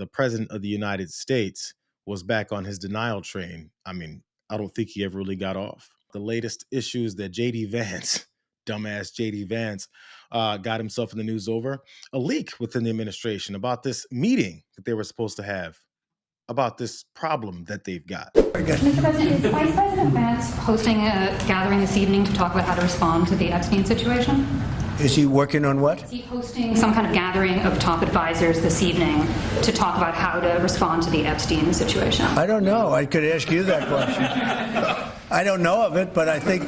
the president of the United States was back on his denial train. I mean, I don't think he ever really got off. The latest issues that JD Vance, dumbass JD Vance, got himself in the news over a leak within the administration about this meeting that they were supposed to have about this problem that they've got. Mr. President, is Vice President Vance hosting a gathering this evening to talk about how to respond to the Epstein situation? Is he working on what? Is he hosting some kind of gathering of top advisors this evening to talk about how to respond to the Epstein situation? I don't know. I could ask you that question. I don't know of it, but I think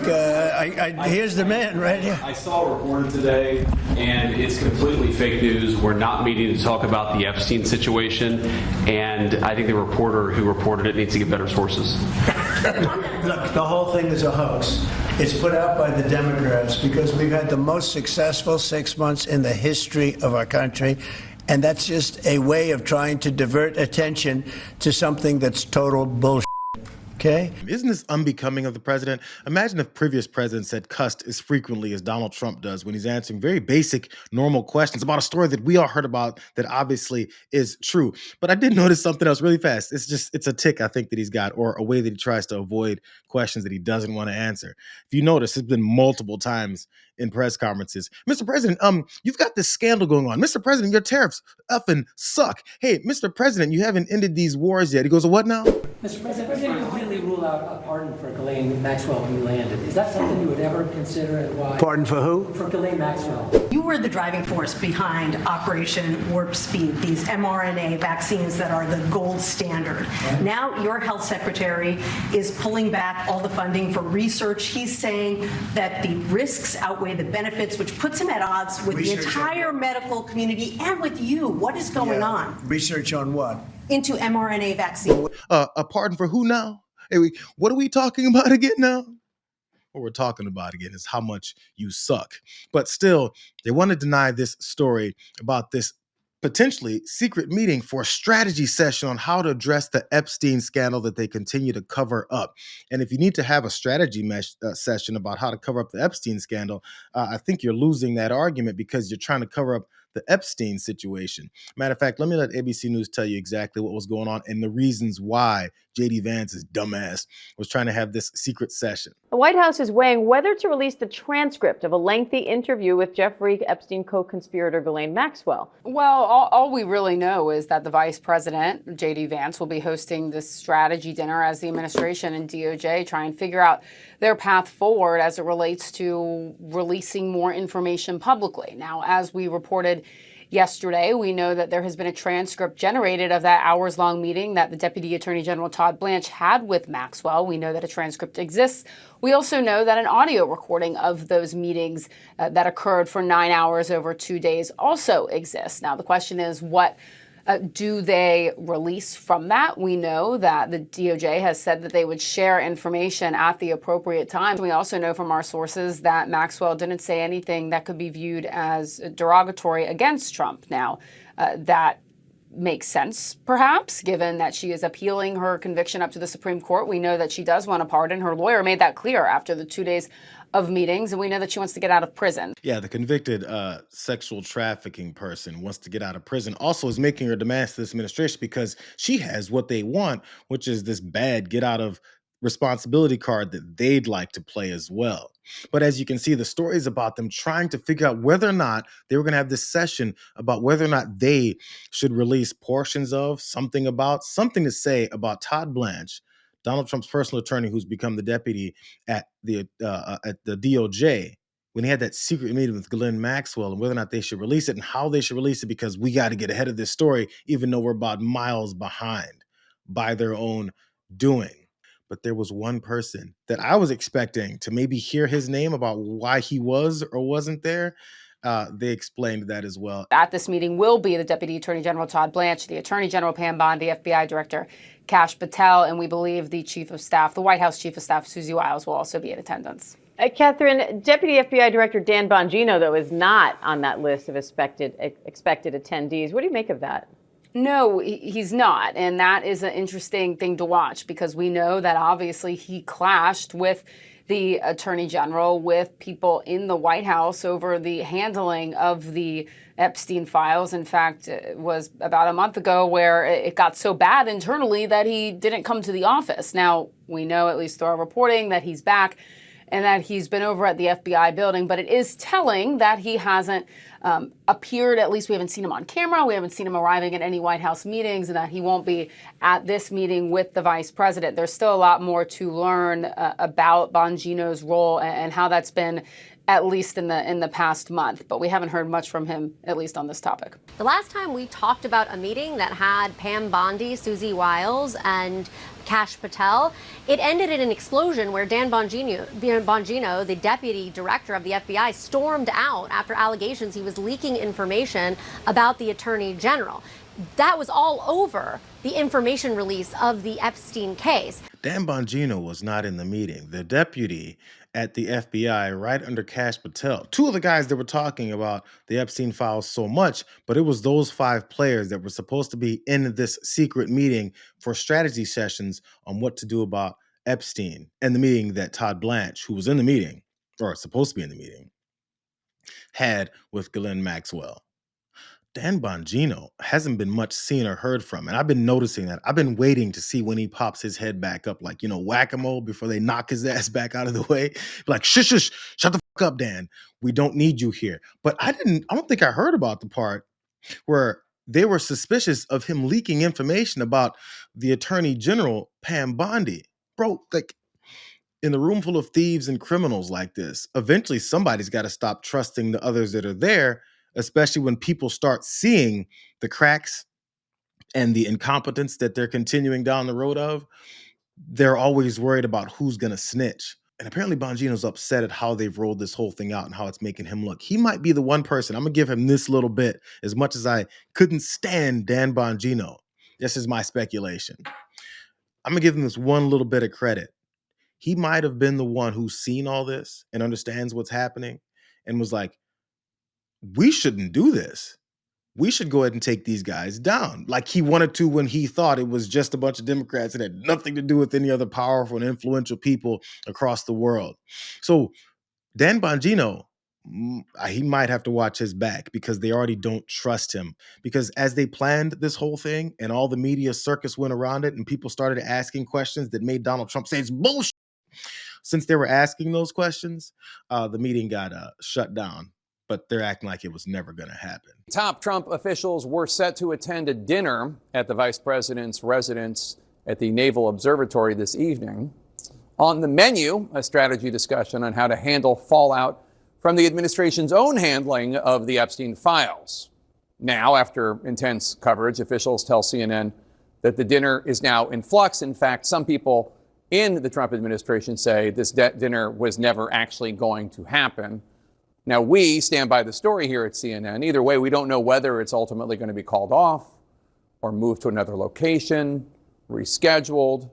here's the man right here. I saw a report today, and it's completely fake news. We're not meeting to talk about the Epstein situation, and I think the reporter who reported it needs to get better sources. Look, the whole thing is a hoax. It's put out by the Democrats because we've had the most successful 6 months in the history of our country. And that's just a way of trying to divert attention to something that's total bullshit. Okay. Isn't this unbecoming of the president? Imagine if previous presidents had cussed as frequently as Donald Trump does when he's answering very basic, normal questions about a story that we all heard about that obviously is true. But I did notice something else really fast. It's a tick, I think, that he's got, or a way that he tries to avoid questions that he doesn't want to answer. If you notice, it's been multiple times in press conferences. Mr. President, you've got this scandal going on. Mr. President, your tariffs effing suck. Hey, Mr. President, you haven't ended these wars yet. He goes, what now? Mr. President, you completely rule out a pardon for Ghislaine Maxwell when you landed. Is that something you would ever consider, and why? Pardon for who? For Ghislaine Maxwell. You were the driving force behind Operation Warp Speed, these mRNA vaccines that are the gold standard. Right. Now your health secretary is pulling back all the funding for research. He's saying that the risks outweigh the benefits, which puts him at odds with the entire medical community and with you. What is going on? Research on what? Into mRNA vaccine. A pardon for who now? Hey, what are we talking about again now? What we're talking about again is how much you suck. But still, they want to deny this story about this potentially secret meeting for a strategy session on how to address the Epstein scandal that they continue to cover up. And if you need to have a strategy session about how to cover up the Epstein scandal, I think you're losing that argument because you're trying to cover up the Epstein situation. Matter of fact, let me let ABC News tell you exactly what was going on and the reasons why JD Vance's dumbass was trying to have this secret session. The White House is weighing whether to release the transcript of a lengthy interview with Jeffrey Epstein co-conspirator Ghislaine Maxwell. Well, all we really know is that the Vice President, JD Vance, will be hosting this strategy dinner as the administration and DOJ try and figure out their path forward as it relates to releasing more information publicly. Now, as we reported yesterday, we know that there has been a transcript generated of that hours-long meeting that the Deputy Attorney General Todd Blanche had with Maxwell. We know that a transcript exists. We also know that an audio recording of those meetings that occurred for 9 hours over 2 days also exists. Now, the question is, what do they release from that? We know that the DOJ has said that they would share information at the appropriate time. We also know from our sources that Maxwell didn't say anything that could be viewed as derogatory against Trump. Now, that makes sense, perhaps, given that she is appealing her conviction up to the Supreme Court. We know that she does want a pardon. Her lawyer made that clear after the 2 days of meetings, and we know that she wants to get out of prison. Yeah, the convicted sexual trafficking person wants to get out of prison. Also is making her demands to this administration because she has what they want, which is this bad get out of responsibility card that they'd like to play as well. But as you can see, the story is about them trying to figure out whether or not they were going to have this session about whether or not they should release portions of something to say about Todd Blanche, Donald Trump's personal attorney, who's become the deputy at the DOJ, when he had that secret meeting with Ghislaine Maxwell, and whether or not they should release it and how they should release it, because we got to get ahead of this story, even though we're about miles behind by their own doing. But there was one person that I was expecting to maybe hear his name about why he was or wasn't there. They explained that as well. At this meeting will be the Deputy Attorney General Todd Blanche, the Attorney General Pam Bondi, FBI Director Kash Patel, and we believe the Chief of Staff, the White House Chief of Staff, Susie Wiles, will also be in attendance. Catherine, Deputy FBI Director Dan Bongino, though, is not on that list of expected attendees. What do you make of that? No, he's not. And that is an interesting thing to watch because we know that obviously he clashed with the Attorney General with people in the White House over the handling of the Epstein files. In fact, it was about a month ago where it got so bad internally that he didn't come to the office. Now, we know, at least through our reporting, that he's back and that he's been over at the FBI building, but it is telling that he hasn't appeared. At least we haven't seen him on camera. We haven't seen him arriving at any White House meetings, and that he won't be at this meeting with the vice president. There's still a lot more to learn about Bongino's role and how that's been, at least in the past month. But we haven't heard much from him, at least on this topic. The last time we talked about a meeting that had Pam Bondi, Susie Wiles, and Kash Patel, it ended in an explosion where Dan Bongino, the deputy director of the FBI, stormed out after allegations he was leaking information about the attorney general. That was all over the information release of the Epstein case. Dan Bongino was not in the meeting. The deputy at the FBI, right under Kash Patel, two of the guys that were talking about the Epstein files so much, but it was those 5 players that were supposed to be in this secret meeting for strategy sessions on what to do about Epstein, and the meeting that Todd Blanche, who was in the meeting, or supposed to be in the meeting, had with Ghislaine Maxwell. Dan Bongino hasn't been much seen or heard from. And I've been noticing that. I've been waiting to see when he pops his head back up, like, whack-a-mole before they knock his ass back out of the way. Like, shush, shut the fuck up, Dan. We don't need you here. But I don't think I heard about the part where they were suspicious of him leaking information about the Attorney General, Pam Bondi. Bro, like, in the room full of thieves and criminals like this, eventually somebody's got to stop trusting the others that are there, especially when people start seeing the cracks and the incompetence that they're continuing down the road of. They're always worried about who's going to snitch. And apparently Bongino's upset at how they've rolled this whole thing out and how it's making him look. He might be the one person. I'm going to give him this little bit, as much as I couldn't stand Dan Bongino. This is my speculation. I'm going to give him this one little bit of credit. He might have been the one who's seen all this and understands what's happening and was like, we shouldn't do this. We should go ahead and take these guys down. Like he wanted to when he thought it was just a bunch of Democrats that had nothing to do with any other powerful and influential people across the world. So Dan Bongino, he might have to watch his back because they already don't trust him. Because as they planned this whole thing and all the media circus went around it and people started asking questions that made Donald Trump say it's bullshit. Since they were asking those questions, the meeting got shut down. But they're acting like it was never going to happen. Top Trump officials were set to attend a dinner at the vice president's residence at the Naval Observatory this evening. On the menu, a strategy discussion on how to handle fallout from the administration's own handling of the Epstein files. Now, after intense coverage, officials tell CNN that the dinner is now in flux. In fact, some people in the Trump administration say this dinner was never actually going to happen. Now, we stand by the story here at CNN. Either way, we don't know whether it's ultimately going to be called off or moved to another location, rescheduled.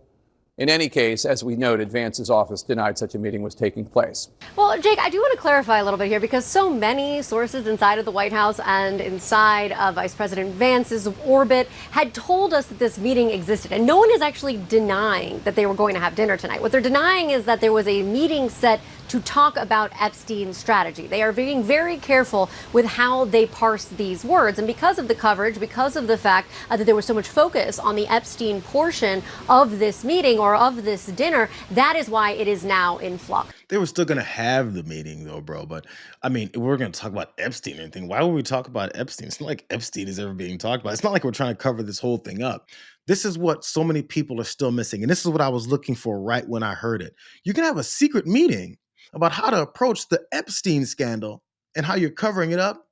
In any case, as we noted, Vance's office denied such a meeting was taking place. Well, Jake, I do want to clarify a little bit here because so many sources inside of the White House and inside of Vice President Vance's orbit had told us that this meeting existed. And no one is actually denying that they were going to have dinner tonight. What they're denying is that there was a meeting set to talk about Epstein's strategy. They are being very careful with how they parse these words. And because of the coverage, because of the fact that there was so much focus on the Epstein portion of this meeting or of this dinner, that is why it is now in flux. They were still going to have the meeting though, bro. But I mean, if we're going to talk about Epstein or anything, why would we talk about Epstein? It's not like Epstein is ever being talked about. It's not like we're trying to cover this whole thing up. This is what so many people are still missing. And this is what I was looking for right when I heard it. You can have a secret meeting about how to approach the Epstein scandal and how you're covering it up,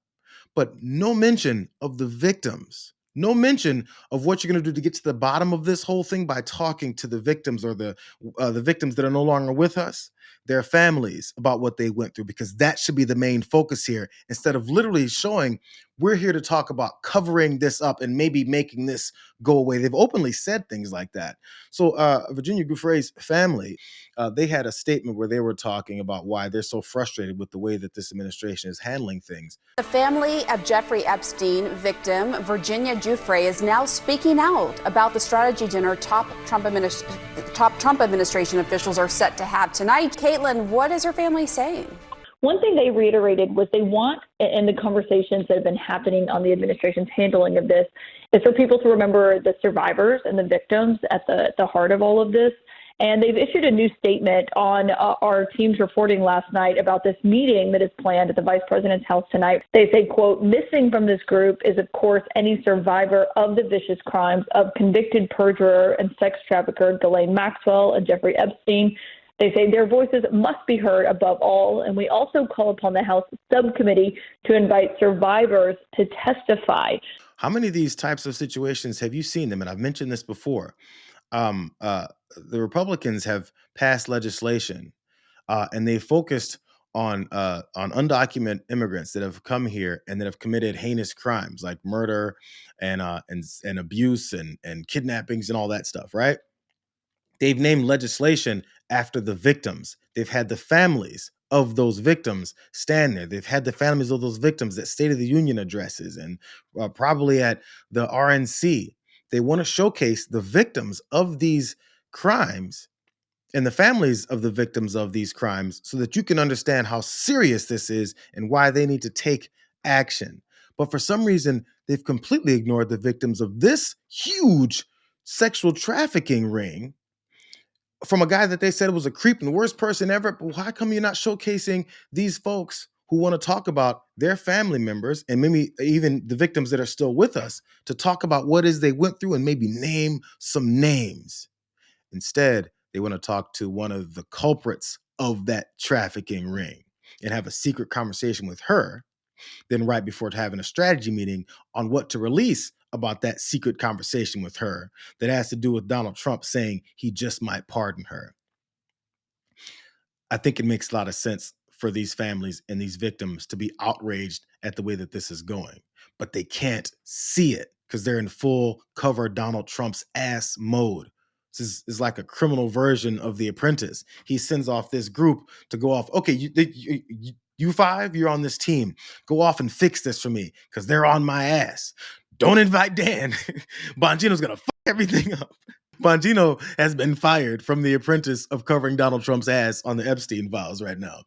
but no mention of the victims. No mention of what you're going to do to get to the bottom of this whole thing by talking to the victims or the victims that are no longer with us, their families, about what they went through, because that should be the main focus here, instead of literally showing we're here to talk about covering this up and maybe making this go away. They've openly said things like that. So Virginia Giuffre's family, they had a statement where they were talking about why they're so frustrated with the way that this administration is handling things. The family of Jeffrey Epstein victim, Virginia Giuffre, is now speaking out about the strategy dinner top Trump top Trump administration officials are set to have tonight. Caitlin, what is her family saying? One thing they reiterated was they want, in the conversations that have been happening on the administration's handling of this, is for people to remember the survivors and the victims at the heart of all of this. And they've issued a new statement on our team's reporting last night about this meeting that is planned at the vice president's house tonight. They say, quote, missing from this group is, of course, any survivor of the vicious crimes of convicted perjurer and sex trafficker Ghislaine Maxwell and Jeffrey Epstein. They say their voices must be heard above all, and we also call upon the House subcommittee to invite survivors to testify. How many of these types of situations have you seen them? And I've mentioned this before. The Republicans have passed legislation, and they focused on undocumented immigrants that have come here and that have committed heinous crimes like murder and abuse and kidnappings and all that stuff, right? They've named legislation after the victims. They've had the families of those victims stand there. They've had the families of those victims at State of the Union addresses and probably at the RNC. They want to showcase the victims of these crimes and the families of the victims of these crimes so that you can understand how serious this is and why they need to take action. But for some reason, they've completely ignored the victims of this huge sexual trafficking ring from a guy that they said was a creep and the worst person ever. But why come you're not showcasing these folks who want to talk about their family members and maybe even the victims that are still with us to talk about what it is they went through and maybe name some names? Instead, they want to talk to one of the culprits of that trafficking ring and have a secret conversation with her. Then right before having a strategy meeting on what to release about that secret conversation with her that has to do with Donald Trump saying he just might pardon her. I think it makes a lot of sense for these families and these victims to be outraged at the way that this is going, but they can't see it because they're in full cover Donald Trump's ass mode. This is like a criminal version of The Apprentice. He sends off this group to go off. Okay, you five, you're on this team. Go off and fix this for me because they're on my ass. Don't invite Dan. Bongino's going to fuck everything up. Bongino has been fired from The Apprentice of covering Donald Trump's ass on the Epstein files right now.